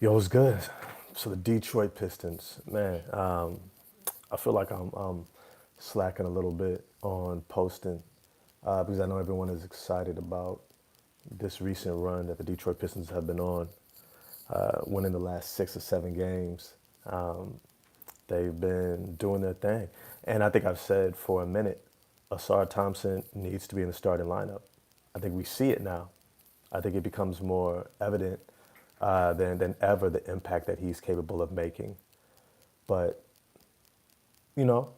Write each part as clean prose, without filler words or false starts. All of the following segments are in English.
Yo, it's good. So the Detroit Pistons, man, I feel like I'm slacking a little bit on posting because I know everyone is excited about this recent run that the Detroit Pistons have been on, winning the last 6 or 7 games. Um, they've been doing their thing, and I think I've said for a minute, Asar Thompson needs to be in the starting lineup. I think we see it now. I think it becomes more evident than ever the impact that he's capable of making. But, you know,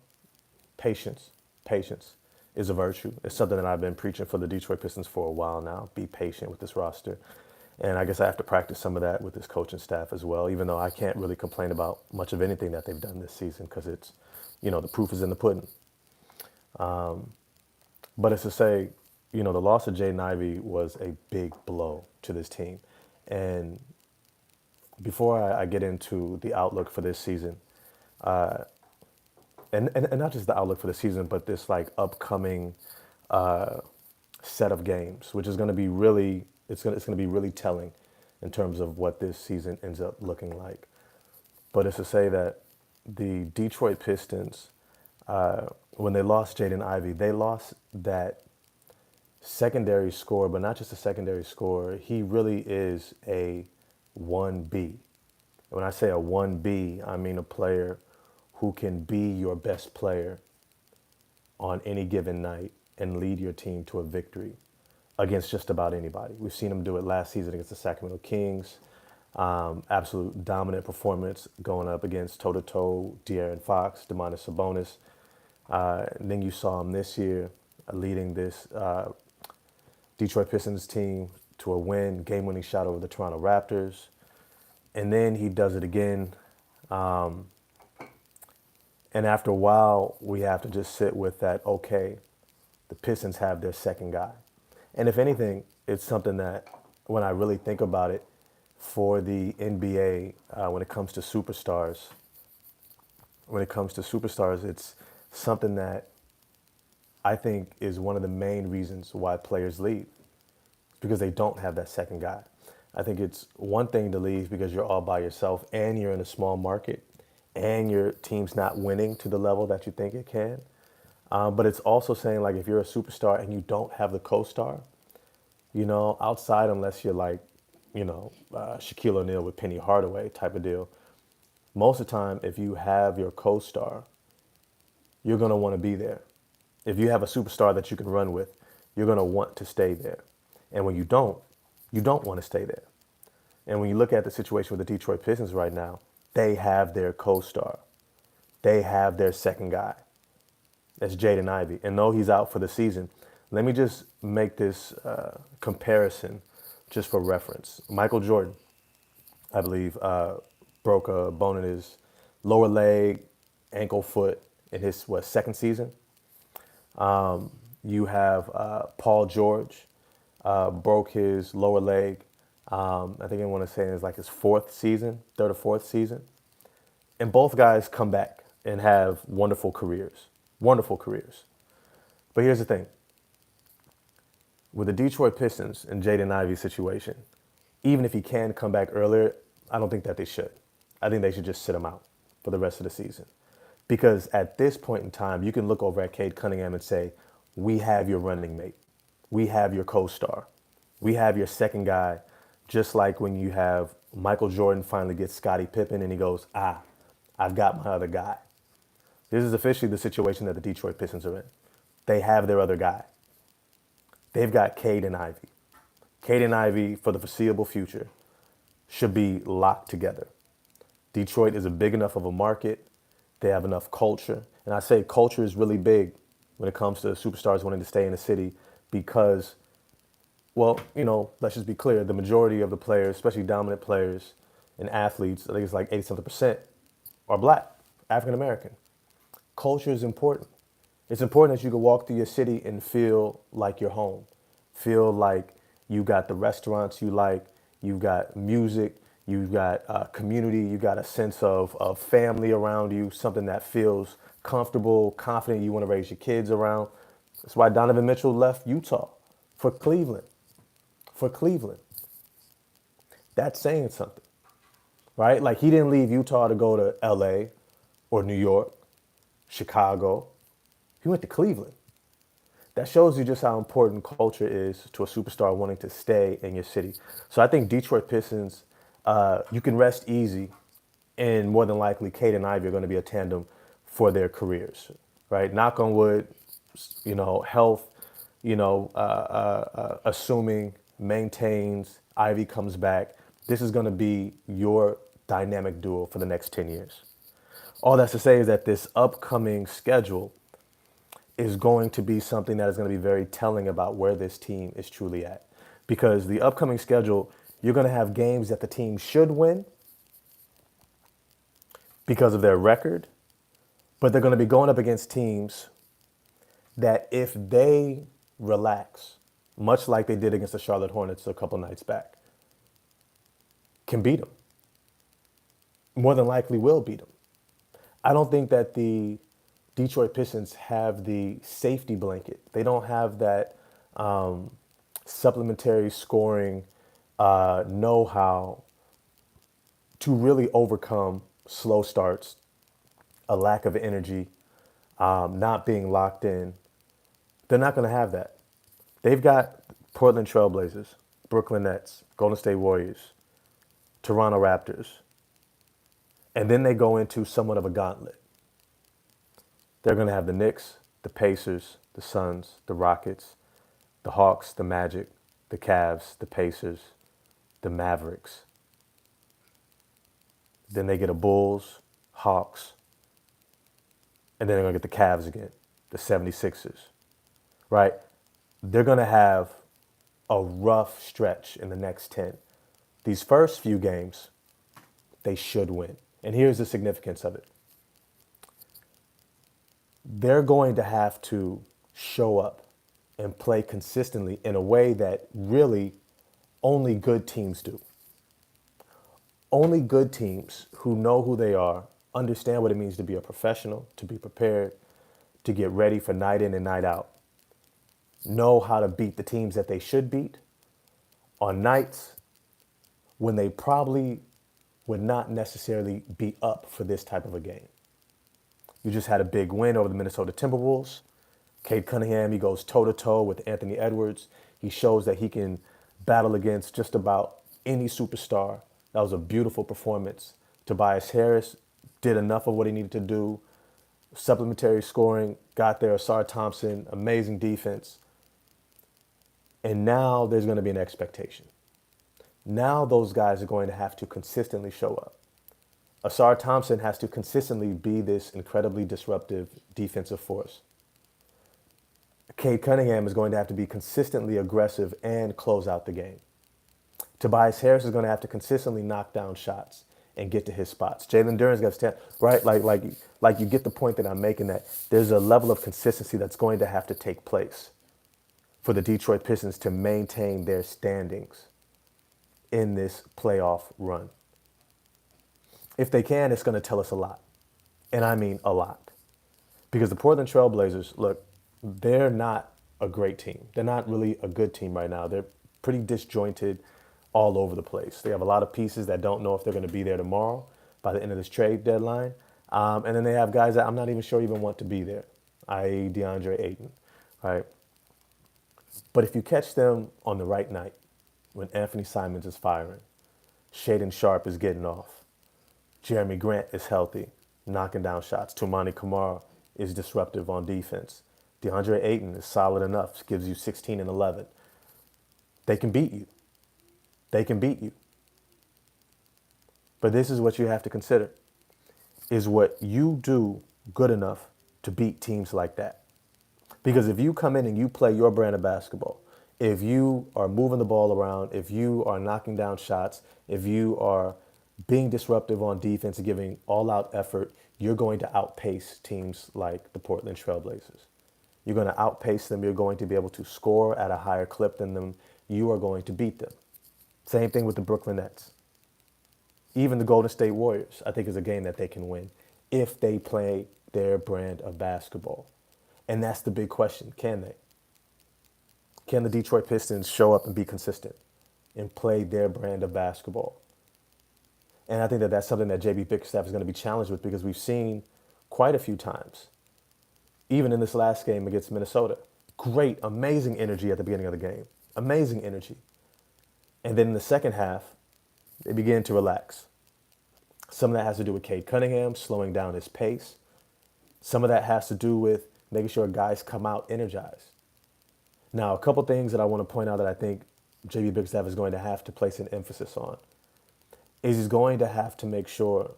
patience, patience is a virtue. It's something that I've been preaching for the Detroit Pistons for a while now. Be patient with this roster. And I guess I have to practice some of that with this coaching staff as well, even though I can't really complain about much of anything that they've done this season because it's, the proof is in the pudding. But it's to say, the loss of Jaden Ivey was a big blow to this team. And before I get into the outlook for this season, and not just the outlook for the season, but this like upcoming set of games, which is going to be really it's going to be really telling in terms of what this season ends up looking like. But it's to say that the Detroit Pistons, when they lost Jaden Ivey, they lost that secondary scorer, but not just a secondary scorer. He really is a 1B. When I say a 1B, I mean a player who can be your best player on any given night and lead your team to a victory against just about anybody. We've seen him do it last season against the Sacramento Kings. Absolute dominant performance going up against toe-to-toe De'Aaron Fox, Demonis Sabonis. And then you saw him this year leading this Detroit Pistons team to a win, game-winning shot over the Toronto Raptors. And then he does it again. And after a while, we have to just sit with that, okay, the Pistons have their second guy. And if anything, it's something that when I really think about it for the NBA, when it comes to superstars, it's something that I think is one of the main reasons why players leave because they don't have that second guy. I think it's one thing to leave because you're all by yourself and you're in a small market and your team's not winning to the level that you think it can. But it's also saying like if you're a superstar and you don't have the co-star, outside unless you're like, Shaquille O'Neal with Penny Hardaway type of deal. Most of the time, if you have your co-star, you're going to want to be there. If you have a superstar that you can run with, you're going to want to stay there. And when you don't want to stay there. And when you look at the situation with the Detroit Pistons right now, they have their co-star. They have their second guy. That's Jaden Ivey. And though he's out for the season, let me just make this comparison just for reference. Michael Jordan, I believe, broke a bone in his lower leg, ankle, foot in his, second season. You have Paul George, broke his lower leg. I think I want to say it's like his fourth season, third or fourth season. And both guys come back and have wonderful careers. Wonderful careers. But here's the thing. With the Detroit Pistons and Jaden Ivey's situation, even if he can come back earlier, I don't think that they should. I think they should just sit him out for the rest of the season. Because at this point in time, you can look over at Cade Cunningham and say, we have your running mate. We have your co-star. We have your second guy, just like when you have Michael Jordan finally gets Scottie Pippen and he goes, I've got my other guy. This is officially the situation that the Detroit Pistons are in. They have their other guy. They've got Jaden Ivey. Jaden Ivey, for the foreseeable future, should be locked together. Detroit is a big enough of a market. They have enough culture. And I say culture is really big when it comes to superstars wanting to stay in the city because, well, let's just be clear. The majority of the players, especially dominant players and athletes, I think it's like 80-something%, are black, African American. Culture is important. It's important that you can walk through your city and feel like you're home. Feel like you got the restaurants you like, you've got music, you've got community, you got a sense of family around you, something that feels comfortable, confident you want to raise your kids around. That's why Donovan Mitchell left Utah for Cleveland. For Cleveland. That's saying something. right? Like he didn't leave Utah to go to LA or New York, Chicago. He went to Cleveland. That shows you just how important culture is to a superstar wanting to stay in your city. So I think Detroit Pistons, you can rest easy, and more than likely, Cade and Ivy are going to be a tandem for their careers, right? Knock on wood, health, assuming maintains, Ivy comes back. This is going to be your dynamic duo for the next 10 years. All that's to say is that this upcoming schedule is going to be something that is going to be very telling about where this team is truly at. Because the upcoming schedule, you're going to have games that the team should win because of their record, but they're going to be going up against teams that if they relax, much like they did against the Charlotte Hornets a couple nights back, can beat them. More than likely will beat them. I don't think that the Detroit Pistons have the safety blanket. They don't have that supplementary scoring know-how to really overcome slow starts, a lack of energy, not being locked in. They're not going to have that. They've got Portland Trailblazers, Brooklyn Nets, Golden State Warriors, Toronto Raptors, and then they go into somewhat of a gauntlet. They're going to have the Knicks, the Pacers, the Suns, the Rockets, the Hawks, the Magic, the Cavs, the Pacers, the Mavericks. Then they get a Bulls, Hawks, and then they're going to get the Cavs again, the 76ers, right? They're going to have a rough stretch in the next 10. These first few games, they should win. And here's the significance of it. They're going to have to show up and play consistently in a way that really only good teams do. Only good teams who know who they are, understand what it means to be a professional, to be prepared, to get ready for night in and night out, know how to beat the teams that they should beat on nights when they probably would not necessarily be up for this type of a game. You just had a big win over the Minnesota Timberwolves. Cade Cunningham, he goes toe-to-toe with Anthony Edwards. He shows that he can battle against just about any superstar. That was a beautiful performance. Tobias Harris did enough of what he needed to do. Supplementary scoring, got there. Asar Thompson, amazing defense. And now there's going to be an expectation. Now those guys are going to have to consistently show up. Asar Thompson has to consistently be this incredibly disruptive defensive force. Cade Cunningham is going to have to be consistently aggressive and close out the game. Tobias Harris is going to have to consistently knock down shots and get to his spots. Jalen Duren's got to stand, right? Like you get the point that I'm making, that there's a level of consistency that's going to have to take place for the Detroit Pistons to maintain their standings in this playoff run. If they can, it's going to tell us a lot. And I mean a lot. Because the Portland Trailblazers, look, they're not a great team. They're not really a good team right now. They're pretty disjointed all over the place. They have a lot of pieces that don't know if they're going to be there tomorrow by the end of this trade deadline. And then they have guys that I'm not even sure even want to be there, i.e. DeAndre Ayton, right? But if you catch them on the right night, when Anthony Simons is firing, Shaedon Sharpe is getting off, Jeremy Grant is healthy, knocking down shots, Toumani Camara is disruptive on defense, DeAndre Ayton is solid enough, gives you 16 and 11. They can beat you. They can beat you. But this is what you have to consider. Is what you do good enough to beat teams like that? Because if you come in and you play your brand of basketball, if you are moving the ball around, if you are knocking down shots, if you are being disruptive on defense and giving all-out effort, you're going to outpace teams like the Portland Trailblazers. You're going to outpace them. You're going to be able to score at a higher clip than them. You are going to beat them. Same thing with the Brooklyn Nets. Even the Golden State Warriors, I think, is a game that they can win if they play their brand of basketball. And that's the big question. Can they? Can the Detroit Pistons show up and be consistent and play their brand of basketball? And I think that that's something that JB Bickerstaff is going to be challenged with because we've seen quite a few times, even in this last game against Minnesota. Great, amazing energy at the beginning of the game. Amazing energy. And then in the second half, they begin to relax. Some of that has to do with Cade Cunningham slowing down his pace. Some of that has to do with making sure guys come out energized. Now, a couple things that I want to point out that I think JB Bickerstaff is going to have to place an emphasis on is he's going to have to make sure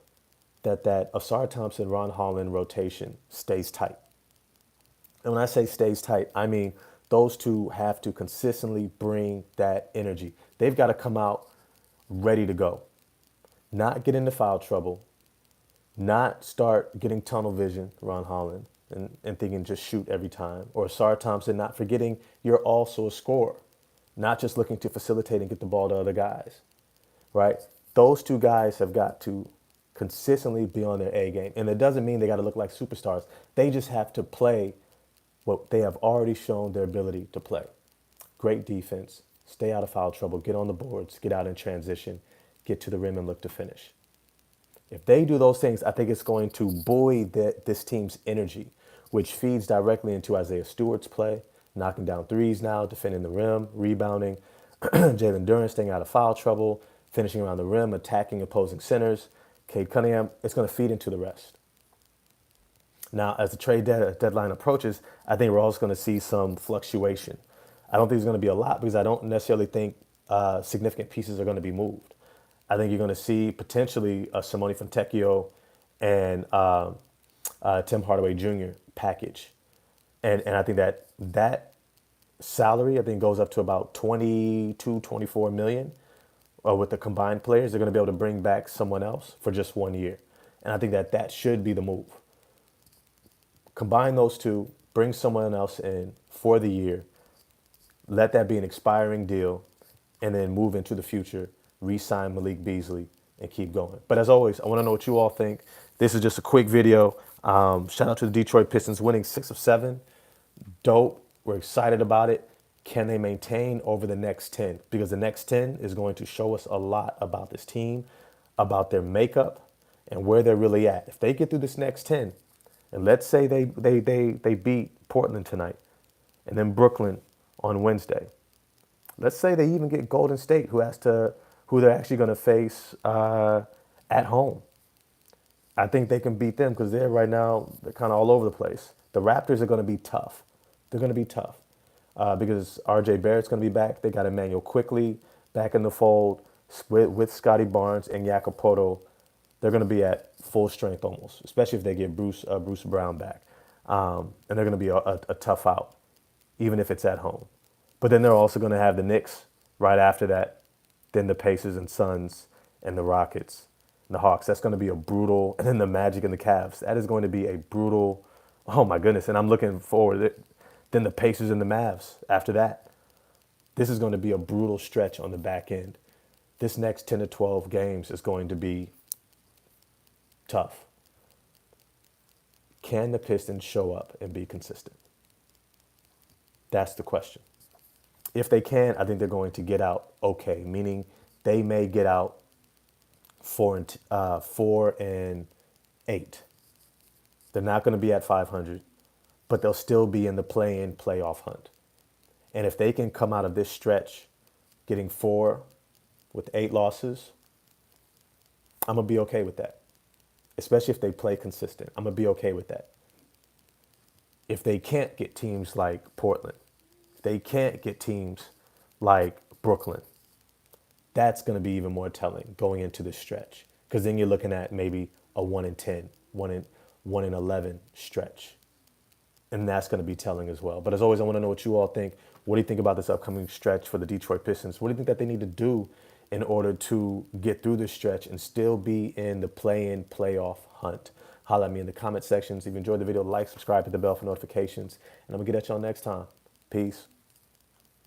that Asar Thompson, Ron Holland rotation stays tight. And when I say stays tight, I mean those two have to consistently bring that energy. They've got to come out ready to go, not get into foul trouble, not start getting tunnel vision, Ron Holland, and thinking just shoot every time. Or Asar Thompson, not forgetting you're also a scorer, not just looking to facilitate and get the ball to other guys, right? Those two guys have got to consistently be on their A game. And it doesn't mean they got to look like superstars. They just have to play what they have already shown their ability to play. Great defense, stay out of foul trouble, get on the boards, get out in transition, get to the rim and look to finish. If they do those things, I think it's going to buoy this team's energy, which feeds directly into Isaiah Stewart's play, knocking down threes now, defending the rim, rebounding, Jalen Duren staying out of foul trouble, finishing around the rim, attacking opposing centers. Cade Cunningham, it's going to feed into the rest. Now, as the trade deadline approaches, I think we're also going to see some fluctuation. I don't think there's going to be a lot because I don't necessarily think significant pieces are going to be moved. I think you're going to see potentially a Simone Fontecchio and Tim Hardaway Jr. package. And I think that salary, I think, goes up to about 22, 24 million. With the combined players, they're going to be able to bring back someone else for just 1 year. And I think that should be the move. Combine those two, bring someone else in for the year, let that be an expiring deal, and then move into the future, re-sign Malik Beasley, and keep going. But as always, I want to know what you all think. This is just a quick video. Shout out to the Detroit Pistons winning 6 of 7. Dope. We're excited about it. Can they maintain over the next 10? Because the next 10 is going to show us a lot about this team, about their makeup, and where they're really at. If they get through this next 10, and let's say they beat Portland tonight, and then Brooklyn on Wednesday. Let's say they even get Golden State, who they're actually going to face at home. I think they can beat them because they're kind of all over the place. The Raptors are going to be tough. They're going to be tough because R.J. Barrett's going to be back. They got Emmanuel Quickley back in the fold with Scotty Barnes and Jakob. They're going to be at full strength almost, especially if they get Bruce Brown back. And they're going to be a tough out, even if it's at home. But then they're also going to have the Knicks right after that, then the Pacers and Suns and the Rockets and the Hawks. That's going to be a brutal, and then the Magic and the Cavs. That is going to be a brutal, oh my goodness. And I'm looking forward. Then the Pacers and the Mavs after that. This is going to be a brutal stretch on the back end. This next 10 to 12 games is going to be tough. Can the Pistons show up and be consistent? That's the question. If they can, I think they're going to get out okay, meaning they may get out 4-8. They're not going to be at 500, but they'll still be in the play-in playoff hunt. And if they can come out of this stretch getting 4 with 8 losses, I'm going to be okay with that. Especially if they play consistent. I'm going to be okay with that. If they can't get teams like Portland, if they can't get teams like Brooklyn, that's going to be even more telling going into this stretch. Because then you're looking at maybe a 1-10, 1-11 stretch. And that's going to be telling as well. But as always, I want to know what you all think. What do you think about this upcoming stretch for the Detroit Pistons? What do you think that they need to do in order to get through this stretch and still be in the play-in playoff hunt? Holla at me in the comment sections. If you enjoyed the video, like, subscribe, hit the bell for notifications. And I'm going to get at y'all next time. Peace.